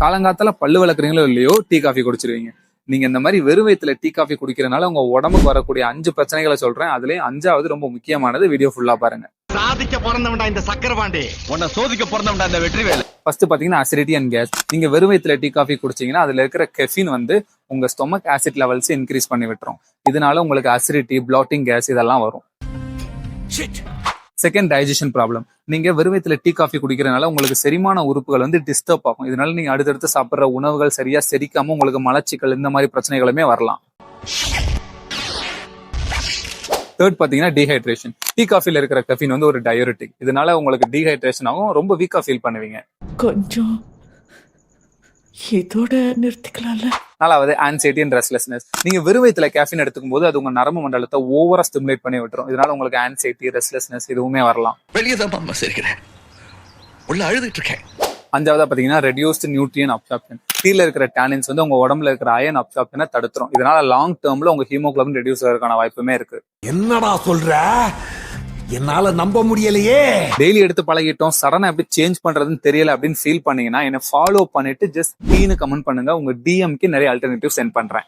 காலங்காத்தால பல்லு விளக்குறீங்களோ இல்லையோ டீ காஃபி குடிச்சிருவீங்க. நீங்க இந்த மாதிரி வெறும் வயித்துல டீ காஃபி குடிக்கிறதுனால உங்க உடம்புக்கு வரக்கூடிய 5 பிரச்சனைகளை சொல்றேன். அதுலயும் 5வது ரொம்ப முக்கியமானது. வீடியோ ஃபுல்லா பாருங்க. சாதிக்க பிறந்தவன்டா இந்த சக்கரபாண்டி, உன்னை சோதிக்க பிறந்தவன்டா இந்த வெற்றிவேலு. ஃபர்ஸ்ட் பாத்தீங்கன்னா அசிடிட்டி அண்ட் கேஸ். நீங்க வெறும் வயித்துல டீ காஃபி குடிச்சீங்கன்னா அதுல இருக்கிற கெஃபின் வந்து உங்க ஸ்டொமக் ஆசிட் லெவல்ஸ் இன்க்ரீஸ் பண்ணி விட்டுரும். இதனால உங்களுக்கு அசிடிட்டி, பிளாட்டிங் கேஸ் இதெல்லாம் வரும். Second, digestion problem. நீங்க வெறும் வயித்துல டீ காஃபி குடிக்கிறதுனால உங்களுக்கு செரிமான உறுப்புகள் வந்து டிஸ்டர்ப் ஆகும். இதனால நீங்க அடுத்தடுத்து சாப்பிடுற உணவுகள் சரியா செரிக்காம உங்களுக்கு மலச்சிக்கல் இந்த மாதிரி பிரச்சனைகளுமே வரலாம். தேர்ட் பாத்தீங்கன்னா டீஹைட்ரேஷன். டீ காஃபில இருக்கிற கெஃபின் வந்து ஒரு டயூரிட்டிக். இதனால உங்களுக்கு டீஹைட்ரேஷன் ஆகும், ரொம்ப வீக்கா ஃபீல் பண்ணுவீங்க. கொஞ்சம் இதோட நிறுத்திக்கலாம்ல. 4வது ஆன்சைட்டி அண்ட் ரெஸ்ட்லெஸ்னஸ். நீங்க வெறும் வயித்துல கேஃபின் எடுத்துக்கும் போது அது உங்க நரம்பு மண்டலத்தை ஓவரா ஸ்டிமுலேட் பண்ணி விட்டுரும். இதனால உங்களுக்கு ஆன்சைட்டி, ரெஸ்ட்லெஸ்னஸ் இதுவுமே வரலாம். வெளியே தான் அம்மா சிரிக்கிறேன், உள்ள அழுதுட்டு இருக்கேன். 5வதா பாத்தீங்கன்னா ரெடியூஸ்டு நியூட்ரியன் அப்சார்ப்ஷன். டீல இருக்கிற டேனின்ஸ் வந்து உங்க உடம்புல இருக்கிற அயன் அப்சார்ப்ஷனை தடுத்துரும். இதனால லாங் டேர்ம்ல உங்க ஹீமோகுளோபின் ரெடியூஸ் ஆகிறதுக்கான வாய்ப்புமே இருக்கு. என்னடா சொல்ற, என்னால நம்ப முடியலையே. டெய்லி எடுத்து பழகிட்டோம், சடனா எப்படி சேஞ்ச் பண்றதுன்னு தெரியல அப்படின்னு ஃபீல் பண்ணீங்கன்னா என்ன ஃபாலோ பண்ணிட்டு ஜஸ்ட் டீன்னு கமெண்ட் பண்ணுங்க. உங்க டிஎம்க்கு நிறைய ஆல்டர்னேட்டிவ் சென்ட் பண்றேன்.